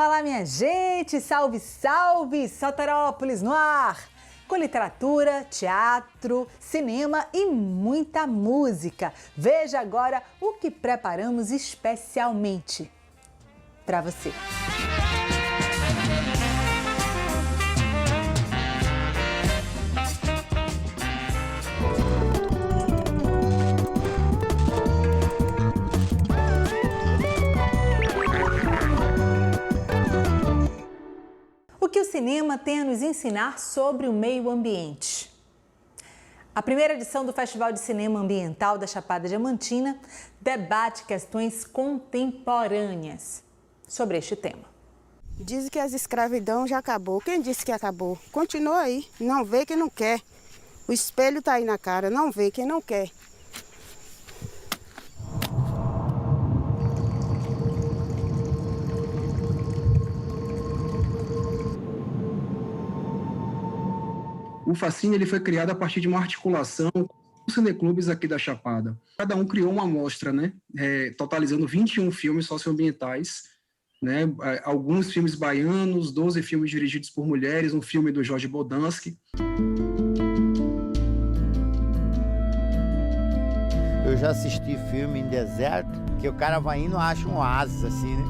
Olá, minha gente! Salve, salve! Soterópolis no ar! Com literatura, teatro, cinema e muita música. Veja agora o que preparamos especialmente para você. O que o cinema tem a nos ensinar sobre o meio ambiente? A primeira edição do Festival de Cinema Ambiental da Chapada Diamantina debate questões contemporâneas sobre este tema. Dizem que a escravidão já acabou. Quem disse que acabou? Continua aí. Não vê quem não quer. O espelho está aí na cara. Não vê quem não quer. O Fascine ele foi criado a partir de uma articulação com os cineclubes aqui da Chapada. Cada um criou uma amostra, né? Totalizando 21 filmes socioambientais, né? Alguns filmes baianos, 12 filmes dirigidos por mulheres, um filme do Jorge Bodansky. Eu já assisti filme em deserto, que o cara vai indo e acha um oásis, assim, né?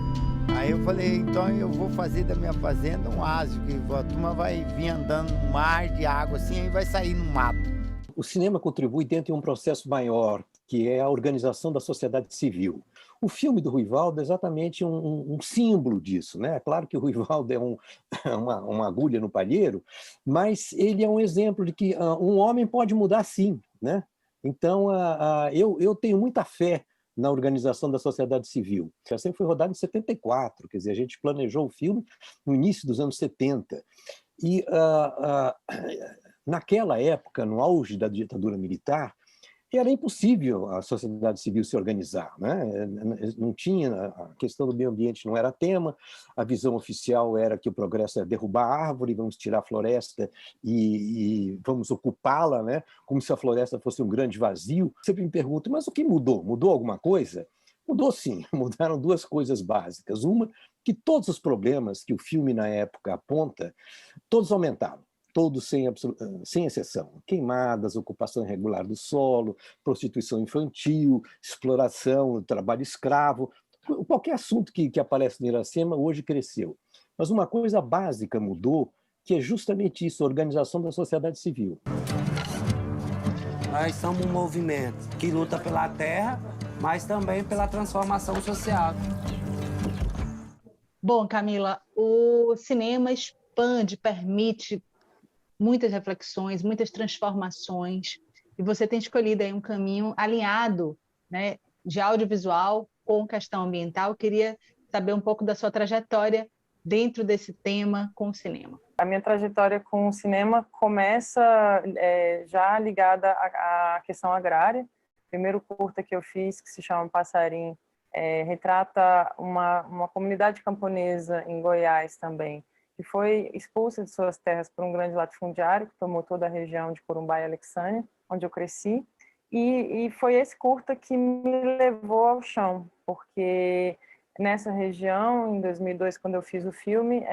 Aí eu falei, então eu vou fazer da minha fazenda um oásis, que a turma vai vir andando no mar de água assim, aí vai sair no mato. O cinema contribui dentro de um processo maior, que é a organização da sociedade civil. O filme do Ruivaldo é exatamente um símbolo disso, né? É claro que o Ruivaldo é uma agulha no palheiro, mas ele é um exemplo de que um homem pode mudar sim, né? Então, eu tenho muita fé na organização da sociedade civil. O sempre foi rodado em 74, quer dizer, a gente planejou o filme no início dos anos 70. E naquela época, no auge da ditadura militar, era impossível a sociedade civil se organizar, né? Não tinha, a questão do meio ambiente não era tema, a visão oficial era que o progresso é derrubar a árvore, vamos tirar a floresta e vamos ocupá-la, né? Como se a floresta fosse um grande vazio. Sempre me pergunto, mas o que mudou? Mudou alguma coisa? Mudou sim, mudaram duas coisas básicas. Uma, que todos os problemas que o filme na época aponta, todos aumentaram. Todos sem exceção. Queimadas, ocupação irregular do solo, prostituição infantil, exploração, trabalho escravo. Qualquer assunto que aparece no Iracema hoje cresceu. Mas uma coisa básica mudou, que é justamente isso, a organização da sociedade civil. Nós somos um movimento que luta pela terra, mas também pela transformação social. Bom, Camila, o cinema expande, permite muitas reflexões, muitas transformações, e você tem escolhido aí um caminho alinhado, né, de audiovisual com questão ambiental. Eu queria saber um pouco da sua trajetória dentro desse tema com o cinema. A minha trajetória com o cinema começa já ligada à questão agrária. O primeiro curta que eu fiz, que se chama Passarim, retrata uma comunidade camponesa em Goiás também, que foi expulsa de suas terras por um grande latifundiário que tomou toda a região de Corumbá e Alexânia, onde eu cresci. E foi esse curta que me levou ao chão, porque nessa região, em 2002, quando eu fiz o filme,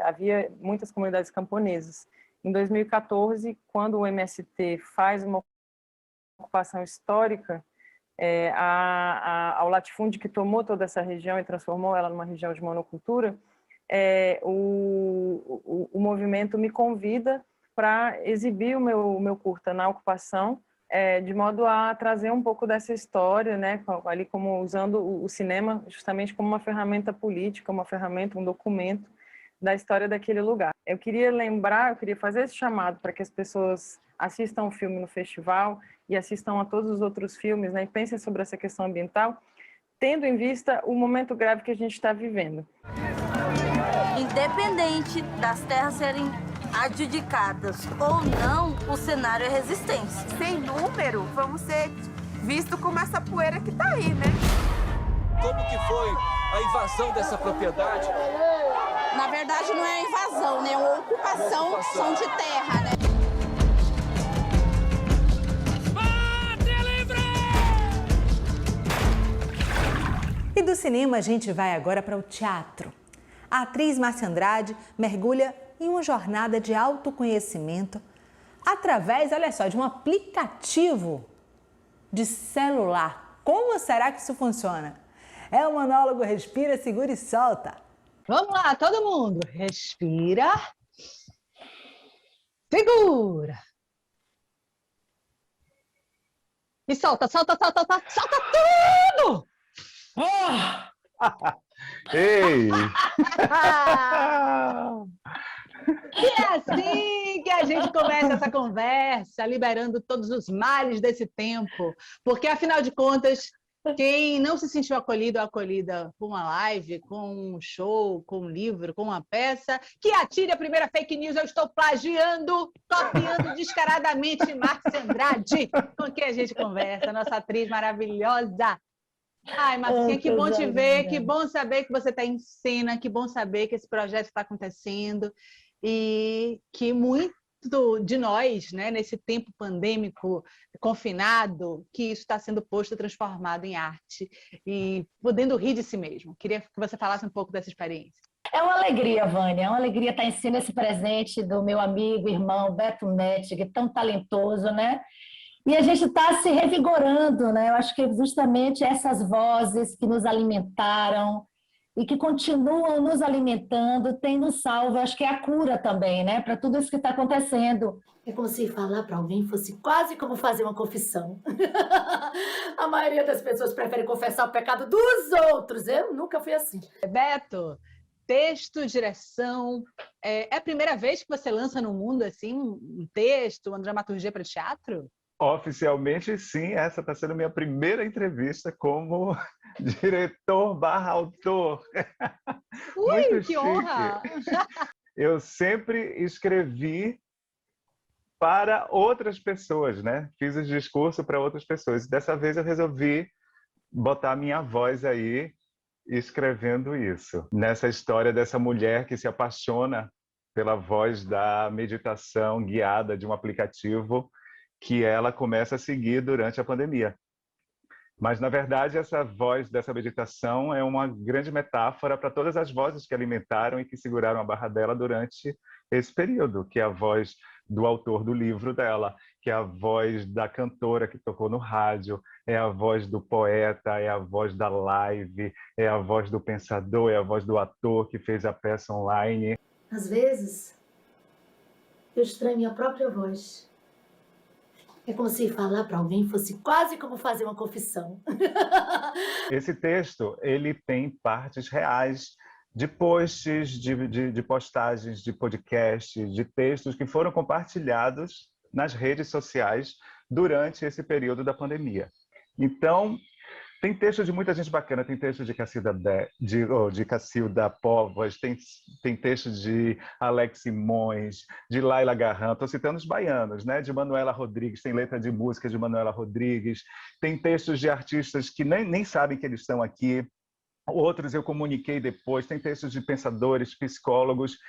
havia muitas comunidades camponesas. Em 2014, quando o MST faz uma ocupação histórica ao latifúndio que tomou toda essa região e transformou ela numa região de monocultura, o movimento me convida para exibir o meu curta na ocupação, de modo a trazer um pouco dessa história, né, ali como usando o cinema justamente como uma ferramenta política, uma ferramenta, um documento da história daquele lugar. Eu queria fazer esse chamado para que as pessoas assistam o filme no festival e assistam a todos os outros filmes, né, e pensem sobre essa questão ambiental, tendo em vista o momento grave que a gente está vivendo. Independente das terras serem adjudicadas ou não, o cenário é resistência. Sem número, vamos ser vistos como essa poeira que está aí, né? Como que foi a invasão dessa propriedade? Na verdade, não é invasão, né? É uma ocupação de terra, né? E do cinema a gente vai agora para o teatro. a atriz Márcia Andrade mergulha em uma jornada de autoconhecimento através, olha só, de um aplicativo de celular. Como será que isso funciona? É o monólogo Respira, Segura e Solta. Vamos lá, todo mundo. Respira. Segura. E solta, solta, solta, solta, solta tudo! Ei! E é assim que a gente começa essa conversa, liberando todos os males desse tempo. Porque, afinal de contas, quem não se sentiu acolhido ou acolhida com uma live, com um show, com um livro, com uma peça, que atire a primeira fake news. Eu estou plagiando, copiando descaradamente Márcia Andrade, com quem a gente conversa, nossa atriz maravilhosa. Ai, Marcinha, que bom te ver, que bom saber que você está em cena, que bom saber que esse projeto está acontecendo e que muito de nós, né, nesse tempo pandêmico, confinado, que isso está sendo posto, transformado em arte e podendo rir de si mesmo. Queria que você falasse um pouco dessa experiência. É uma alegria, Vânia, é uma alegria estar em cena esse presente do meu amigo, irmão Beto Nettig, tão talentoso, né? E a gente está se revigorando, né? Eu acho que justamente essas vozes que nos alimentaram e que continuam nos alimentando, têm nos salvo, acho que é a cura também, né? Para tudo isso que está acontecendo. É como se falar para alguém fosse quase como fazer uma confissão. A maioria das pessoas prefere confessar o pecado dos outros. Eu nunca fui assim. Beto, texto, direção, é a primeira vez que você lança no mundo assim um texto, uma dramaturgia para teatro? Oficialmente, sim. Essa está sendo minha primeira entrevista como diretor/autor. Ui, muito que chique. honra! Eu sempre escrevi para outras pessoas, né? Fiz o discurso para outras pessoas. Dessa vez eu resolvi botar minha voz aí escrevendo isso. Nessa história dessa mulher que se apaixona pela voz da meditação guiada de um aplicativo que ela começa a seguir durante a pandemia. Mas, na verdade, essa voz dessa meditação é uma grande metáfora para todas as vozes que alimentaram e que seguraram a barra dela durante esse período, que é a voz do autor do livro dela, que é a voz da cantora que tocou no rádio, é a voz do poeta, é a voz da live, é a voz do pensador, é a voz do ator que fez a peça online. Às vezes, eu estranho minha própria voz. É como se falar para alguém fosse quase como fazer uma confissão. Esse texto, ele tem partes reais de posts, de postagens, de podcasts, de textos que foram compartilhados nas redes sociais durante esse período da pandemia. Então, tem texto de muita gente bacana, tem texto de Cacilda Povas, tem texto de Alex Simões, de Laila Garran, estou citando os baianos, né? De Manuela Rodrigues, tem letra de música de Manuela Rodrigues, tem textos de artistas que nem sabem que eles estão aqui, outros eu comuniquei depois, tem textos de pensadores, psicólogos,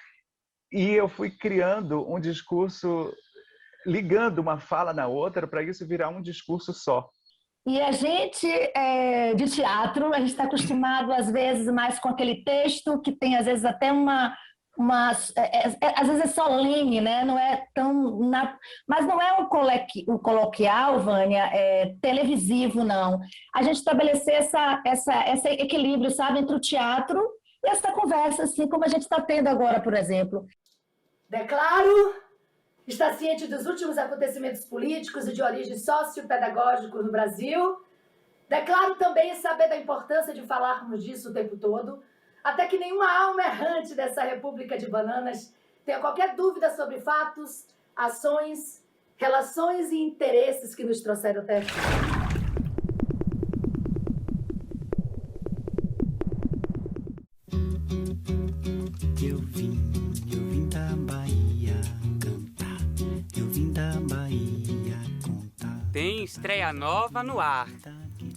e eu fui criando um discurso, ligando uma fala na outra para isso virar um discurso só. E a gente, de teatro, a gente está acostumado, às vezes, mais com aquele texto que tem, às vezes, até às vezes é solene, né? Não é tão... Mas não é um coloquial, Vânia, televisivo, não. A gente estabelecer esse equilíbrio, sabe, entre o teatro e essa conversa, assim, como a gente está tendo agora, por exemplo. Declaro... Está ciente dos últimos acontecimentos políticos e de origem sociopedagógica no Brasil. Declaro também saber da importância de falarmos disso o tempo todo, até que nenhuma alma errante dessa República de Bananas tenha qualquer dúvida sobre fatos, ações, relações e interesses que nos trouxeram até aqui. Eu vim da Bahia cantar, eu vim da Bahia contar. Tem estreia nova no ar.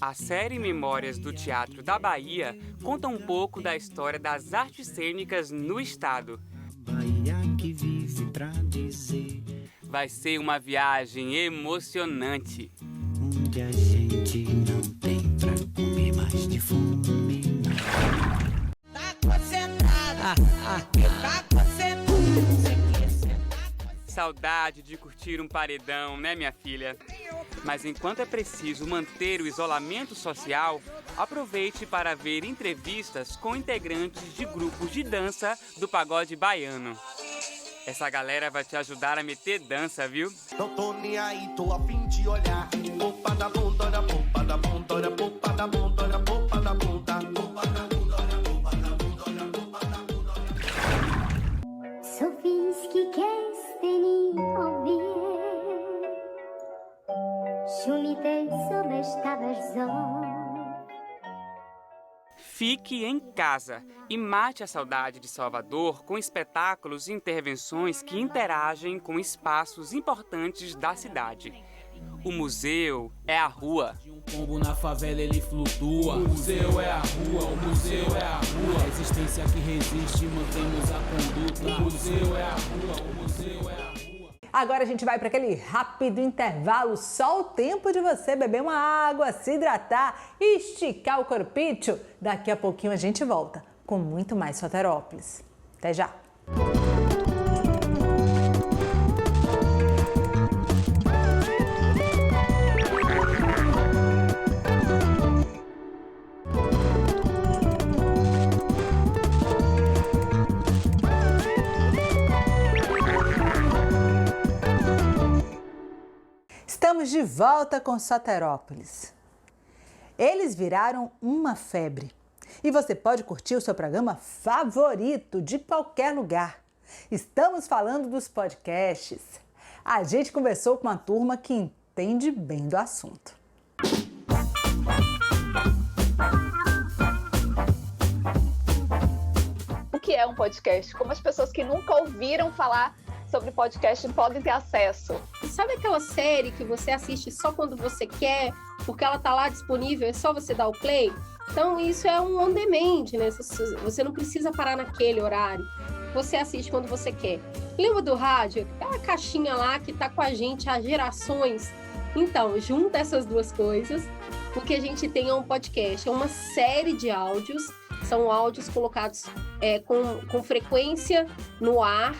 A série Memórias do Teatro da Bahia conta um pouco da história das artes cênicas no estado. Bahia que vive pra dizer. Vai ser uma viagem emocionante. Onde a gente não tem pra comer mais de fome. Tá concentrada, Saudade de curtir um paredão, né, minha filha? Mas enquanto é preciso manter o isolamento social, aproveite para ver entrevistas com integrantes de grupos de dança do pagode baiano. Essa galera vai te ajudar a meter dança, viu? Não tô nem aí, tô a fim de olhar. Popa da bunda, olha popa da bunda, olha popa da bunda, olha popa da bunda, popa da bunda, olha popa da bunda, olha popa da bunda, olha. Sofiński kesteni obie, šumite sobie sztaberzą. Fique em casa e mate a saudade de Salvador com espetáculos e intervenções que interagem com espaços importantes da cidade. O museu é a rua. Um pombo na favela ele flutua. O museu é a rua, o museu é a rua. A resistência que resiste, mantemos a conduta. O museu é a rua, o museu é a rua. Agora a gente vai para aquele rápido intervalo, só o tempo de você beber uma água, se hidratar e esticar o corpício. Daqui a pouquinho a gente volta com muito mais Soterópolis. Até já! Estamos de volta com Soterópolis. Eles viraram uma febre e você pode curtir o seu programa favorito de qualquer lugar. Estamos falando dos podcasts. A gente conversou com uma turma que entende bem do assunto. O que é um podcast? Como as pessoas que nunca ouviram falar sobre podcast podem ter acesso. Sabe aquela série que você assiste só quando você quer, porque ela tá lá disponível, é só você dar o play? Então isso é um on demand, né? Você não precisa parar naquele horário. Você assiste quando você quer. Lembra do rádio? Aquela caixinha lá que tá com a gente há gerações. Então, junta essas duas coisas, porque a gente tem um podcast, é uma série de áudios, são áudios colocados com frequência no ar,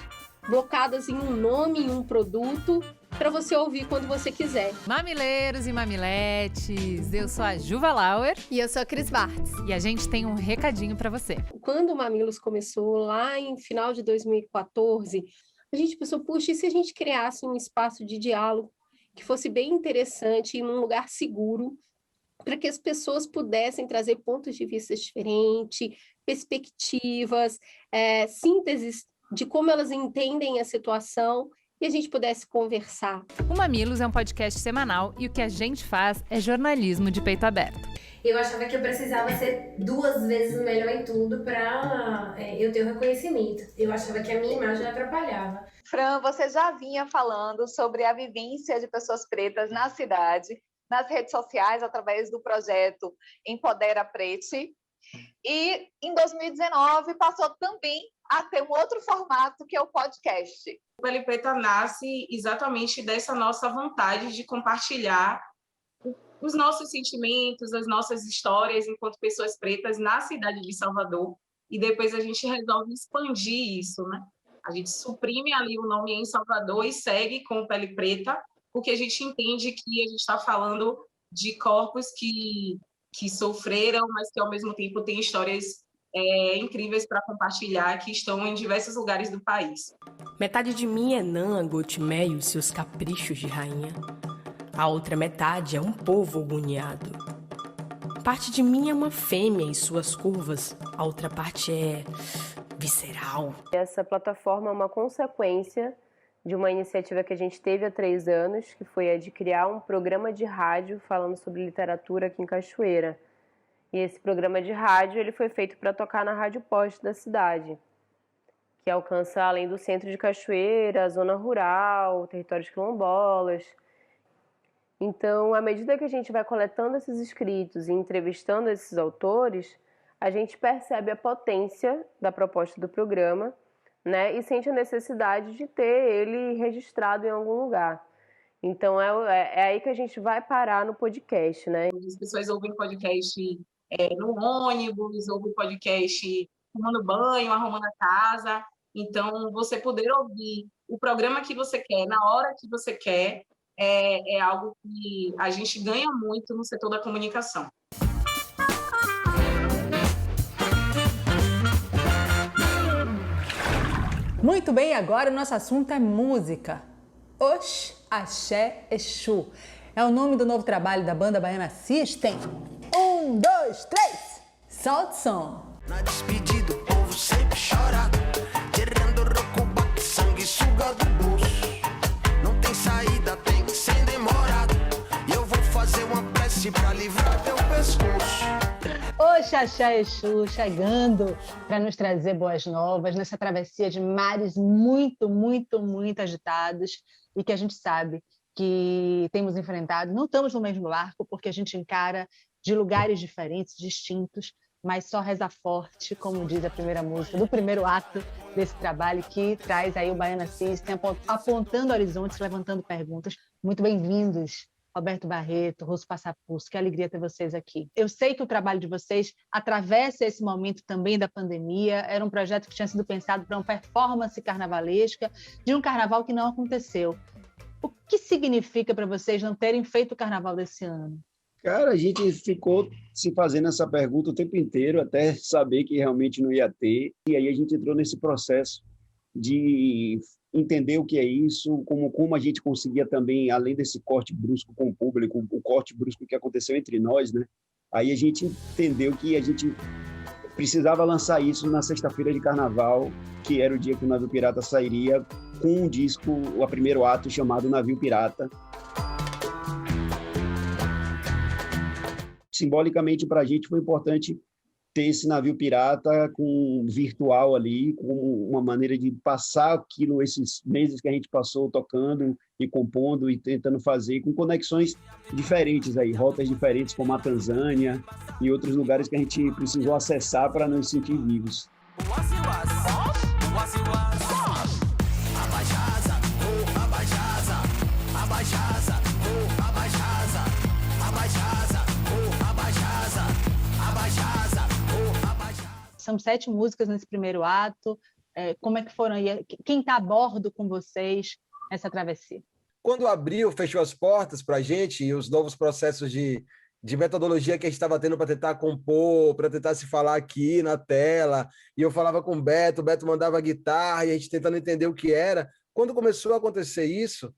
blocadas em um nome, em um produto, para você ouvir quando você quiser. Mamileiros e mamiletes, eu sou a Juva Lauer. E eu sou a Cris Bartz. E a gente tem um recadinho para você. Quando o Mamilos começou, lá em final de 2014, a gente pensou, puxa, e se a gente criasse um espaço de diálogo que fosse bem interessante, em um lugar seguro, para que as pessoas pudessem trazer pontos de vista diferentes, perspectivas, sínteses de como elas entendem a situação e a gente pudesse conversar. O Mamilos é um podcast semanal e o que a gente faz é jornalismo de peito aberto. Eu achava que eu precisava ser 2 vezes melhor em tudo para eu ter o reconhecimento. Eu achava que a minha imagem atrapalhava. Fran, você já vinha falando sobre a vivência de pessoas pretas na cidade, nas redes sociais, através do projeto Empodera Prete. E em 2019 passou também a ter um outro formato que é o podcast. O Pele Preta nasce exatamente dessa nossa vontade de compartilhar os nossos sentimentos, as nossas histórias enquanto pessoas pretas na cidade de Salvador, e depois a gente resolve expandir isso, né? A gente suprime ali o nome em Salvador e segue com o Pele Preta, porque a gente entende que a gente está falando de corpos que sofreram, mas que ao mesmo tempo têm histórias incríveis para compartilhar, que estão em diversos lugares do país. Metade de mim é Nã, Gotimé e os seus caprichos de rainha. A outra metade é um povo agoniado. Parte de mim é uma fêmea e suas curvas. A outra parte é visceral. Essa plataforma é uma consequência de uma iniciativa que a gente teve há 3 anos, que foi a de criar um programa de rádio falando sobre literatura aqui em Cachoeira. E esse programa de rádio ele foi feito para tocar na Rádio Poste da cidade, que alcança, além do centro de Cachoeira, a zona rural, territórios quilombolas. Então, à medida que a gente vai coletando esses escritos e entrevistando esses autores, a gente percebe a potência da proposta do programa, né, e sente a necessidade de ter ele registrado em algum lugar. Então, é aí que a gente vai parar no podcast, né? As pessoas ouvem podcast no ônibus, ouvem podcast tomando banho, arrumando a casa. Então, você poder ouvir o programa que você quer, na hora que você quer, é algo que a gente ganha muito no setor da comunicação. Muito bem, agora o nosso assunto é música. Oxe, Axé, Exu. É o nome do novo trabalho da banda baiana System. 1, 2, 3, solta o som. Na despedida o povo sempre chora, querendo rocubaque, sangue suga do bolso. Não tem saída, tem que ser demorado. E eu vou fazer uma prece pra livrar teu pescoço. Oxe, Axé, Exu, chegando para nos trazer boas novas nessa travessia de mares muito, muito, muito agitados e que a gente sabe que temos enfrentado. Não estamos no mesmo barco porque a gente encara de lugares diferentes, distintos, mas só reza forte, como diz a primeira música, do primeiro ato desse trabalho que traz aí o Baiana System, apontando horizontes, levantando perguntas. Muito bem-vindos, Roberto Barreto, Rosso Passapulso, que alegria ter vocês aqui. Eu sei que o trabalho de vocês atravessa esse momento também da pandemia, era um projeto que tinha sido pensado para uma performance carnavalesca, de um carnaval que não aconteceu. O que significa para vocês não terem feito o carnaval desse ano? Cara, a gente ficou se fazendo essa pergunta o tempo inteiro, até saber que realmente não ia ter, e aí a gente entrou nesse processo de entender o que é isso, como a gente conseguia também, além desse corte brusco com o público, o corte brusco que aconteceu entre nós, né? Aí a gente entendeu que a gente precisava lançar isso na sexta-feira de carnaval, que era o dia que o Navio Pirata sairia com um disco, o primeiro ato chamado Navio Pirata. Simbolicamente para a gente foi importante ter esse navio pirata com virtual ali, com uma maneira de passar aquilo, esses meses que a gente passou tocando e compondo e tentando fazer, com conexões diferentes aí, rotas diferentes como a Tanzânia e outros lugares que a gente precisou acessar para nos sentir vivos. São 7 músicas nesse primeiro ato. Como é que foram aí? Quem está a bordo com vocês nessa travessia? Quando abriu, fechou as portas para a gente e os novos processos de metodologia que a gente estava tendo para tentar compor, para tentar se falar aqui na tela, e eu falava com o Beto mandava a guitarra e a gente tentando entender o que era. Quando começou a acontecer isso,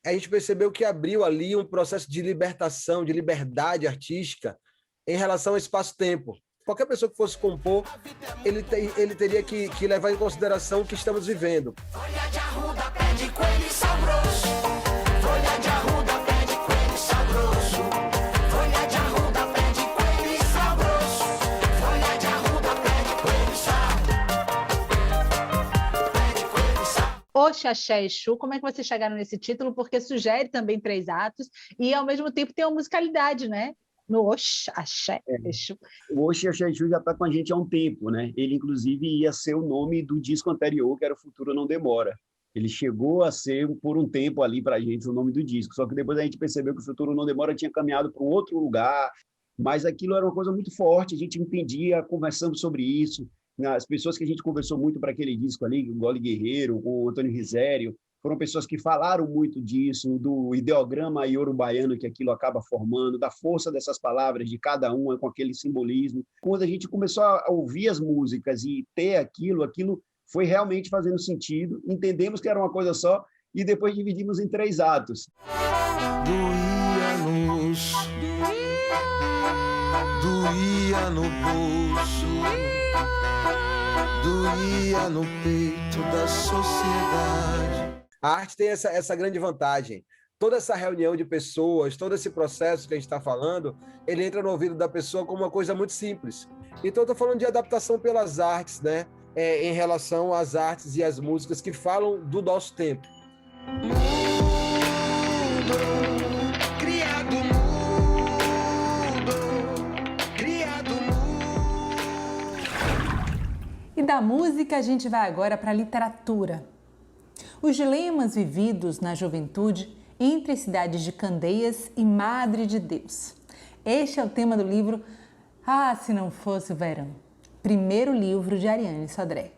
a gente percebeu que abriu ali um processo de libertação, de liberdade artística em relação ao espaço-tempo. Qualquer pessoa que fosse compor, ele teria que levar em consideração o que estamos vivendo. Folha de arruda, pé de coelho saboroso. Folha de arruda, pé de coelho saboroso. Folha de arruda, pé de coelho saboroso. Folha de arruda, pé de coelho saboroso. Oxe, Axé, Exu, como é que vocês chegaram nesse título? Porque sugere também 3 atos e, ao mesmo tempo, tem uma musicalidade, né? No Oxe, Axé, Exu. O Oxe, Axé, Exu já está com a gente há um tempo, né? Ele, inclusive, ia ser o nome do disco anterior, que era O Futuro Não Demora. Ele chegou a ser, por um tempo ali para a gente, o nome do disco. Só que depois a gente percebeu que O Futuro Não Demora tinha caminhado para um outro lugar, mas aquilo era uma coisa muito forte, a gente entendia, conversamos sobre isso. As pessoas que a gente conversou muito para aquele disco ali, o Gole Guerreiro, o Antônio Risério, foram pessoas que falaram muito disso, do ideograma iorubaiano que aquilo acaba formando, da força dessas palavras, de cada uma, com aquele simbolismo. Quando a gente começou a ouvir as músicas e ter aquilo foi realmente fazendo sentido, entendemos que era uma coisa só, e depois dividimos em 3 atos. Doía-nos, doía no bolso, doía no peito da sociedade. A arte tem essa grande vantagem. Toda essa reunião de pessoas, todo esse processo que a gente está falando, ele entra no ouvido da pessoa como uma coisa muito simples. Então, eu estou falando de adaptação pelas artes, né? Em relação às artes e às músicas que falam do nosso tempo. E da música a gente vai agora para a literatura. Os dilemas vividos na juventude entre as cidades de Candeias e Madre de Deus. Este é o tema do livro Ah, Se Não Fosse o Verão. primeiro livro de Ariane Sodré.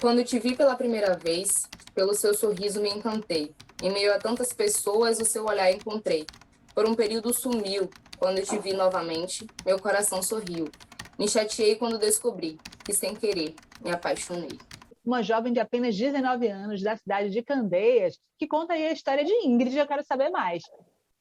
Quando te vi pela primeira vez, pelo seu sorriso me encantei. Em meio a tantas pessoas, o seu olhar encontrei. Por um período sumiu. Quando te vi novamente, meu coração sorriu. Me chateei quando descobri que, sem querer, me apaixonei. Uma jovem de apenas 19 anos, da cidade de Candeias, que conta aí a história de Ingrid. Eu quero saber mais.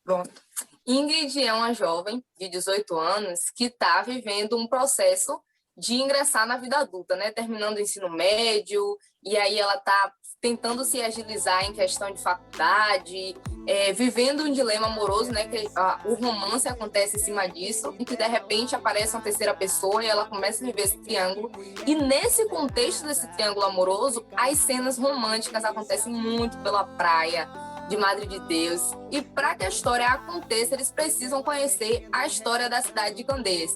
Pronto. Ingrid é uma jovem de 18 anos que está vivendo um processo de ingressar na vida adulta, né? Terminando o ensino médio, e aí ela está tentando se agilizar em questão de faculdade, vivendo um dilema amoroso, né? Que o romance acontece em cima disso, e que de repente aparece uma terceira pessoa e ela começa a viver esse triângulo. E nesse contexto desse triângulo amoroso, as cenas românticas acontecem muito pela praia de Madre de Deus. E para que a história aconteça, eles precisam conhecer a história da cidade de Candeias.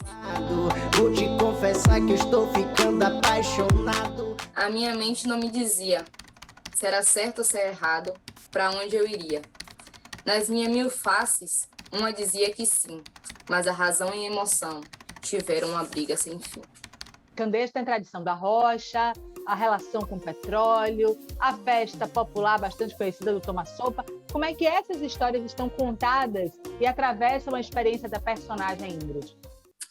Vou te confessar que eu estou ficando apaixonado. A minha mente não me dizia se era certo ou se era errado, para onde eu iria. Nas minhas 1000 faces, uma dizia que sim, mas a razão e a emoção tiveram uma briga sem fim. Candeias tem tradição da rocha, a relação com o petróleo, a festa popular bastante conhecida do Toma Sopa. Como é que essas histórias estão contadas e atravessam a experiência da personagem Ingrid?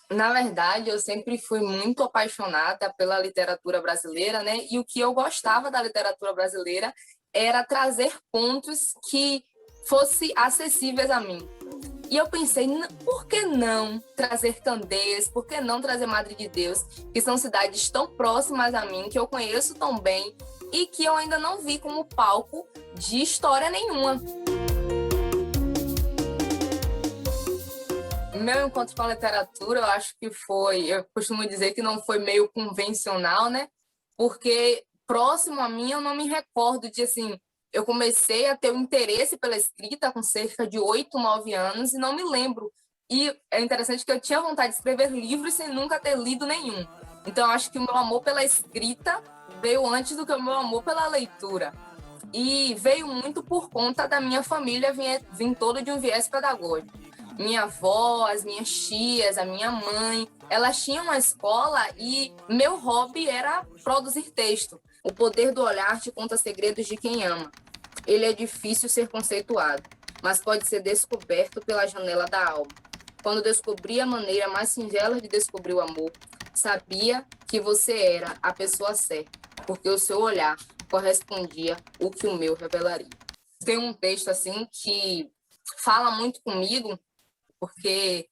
Na verdade, eu sempre fui muito apaixonada pela literatura brasileira, né? E o que eu gostava da literatura brasileira era trazer pontos que fossem acessíveis a mim. E eu pensei, por que não trazer Candeias? Por que não trazer Madre de Deus? Que são cidades tão próximas a mim, que eu conheço tão bem e que eu ainda não vi como palco de história nenhuma. Meu encontro com a literatura, eu acho que foi, eu costumo dizer que não foi meio convencional, né? Porque próximo a mim eu não me recordo de, assim, eu comecei a ter um interesse pela escrita com cerca de 8, 9 anos e não me lembro. E é interessante que eu tinha vontade de escrever livros sem nunca ter lido nenhum. Então, eu acho que o meu amor pela escrita veio antes do que o meu amor pela leitura. E veio muito por conta da minha família, vim toda de um viés pedagógico. Minha avó, as minhas tias, a minha mãe, elas tinham uma escola e meu hobby era produzir texto. O poder do olhar te conta segredos de quem ama. Ele é difícil ser conceituado, mas pode ser descoberto pela janela da alma. Quando descobri a maneira mais singela de descobrir o amor, sabia que você era a pessoa certa, porque o seu olhar correspondia ao que o meu revelaria. Tem um texto assim que fala muito comigo, porque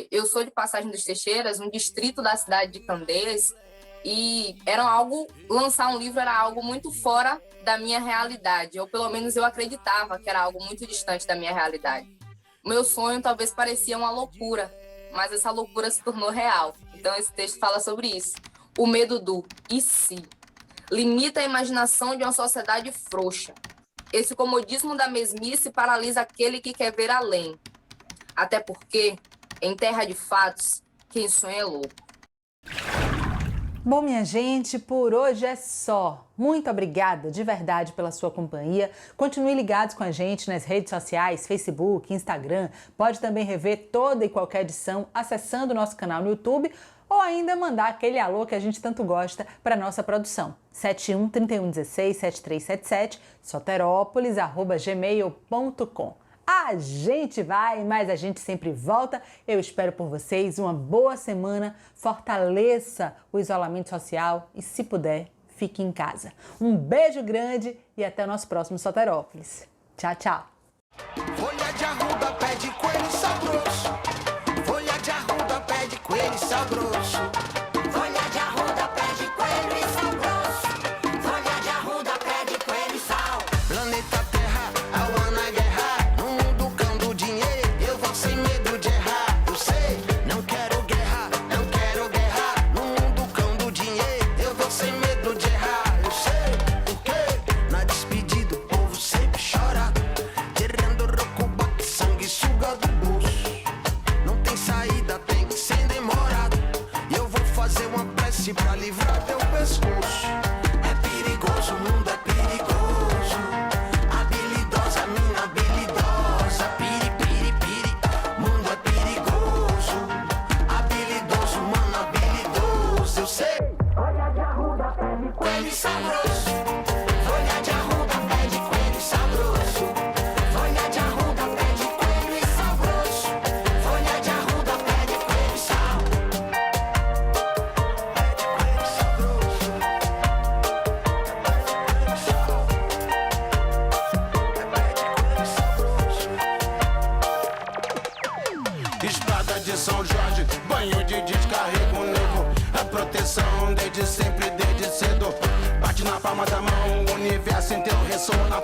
eu sou de Passagem dos Teixeiras, um distrito da cidade de Candeias, e lançar um livro era algo muito fora da minha realidade, ou pelo menos eu acreditava que era algo muito distante da minha realidade. O meu sonho talvez parecia uma loucura, mas essa loucura se tornou real. Então esse texto fala sobre isso. O medo do e se limita a imaginação de uma sociedade frouxa. Esse comodismo da mesmice paralisa aquele que quer ver além. Até porque, em terra de fatos, quem sonha é louco. Bom, minha gente, por hoje é só. Muito obrigada de verdade pela sua companhia. Continue ligados com a gente nas redes sociais, Facebook, Instagram. Pode também rever toda e qualquer edição acessando o nosso canal no YouTube ou ainda mandar aquele alô que a gente tanto gosta para nossa produção. 71 31 16 7377 soterópolis@gmail.com. A gente vai, mas a gente sempre volta. Eu espero por vocês uma boa semana. Fortaleça o isolamento social e, se puder, fique em casa. Um beijo grande e até o nosso próximo Soterópolis. Tchau, tchau. Folha de arruda, pé de coelho sabroso. Folha de arruda, pé de coelho sabroso. Folha de arruda, pé de coelho e sal grosso. Folha de arruda, pé de coelho e sal. Planeta Terra, ao na guerra. No mundo cando dinheiro, eu vou sem medo de errar. Eu sei, não quero guerra, não quero guerra. No mundo cando dinheiro, eu vou sem medo de errar. Eu sei, o quê? Na despedida, o povo sempre chora. Tirando rocuba, sanguessuga do bolso. Não tem saída, tem que ser demorado. E eu vou fazer uma prece pra livrar teu pescoço. É perigoso, o mundo é perigoso. A palma da mão. O universo inteiro ressoa na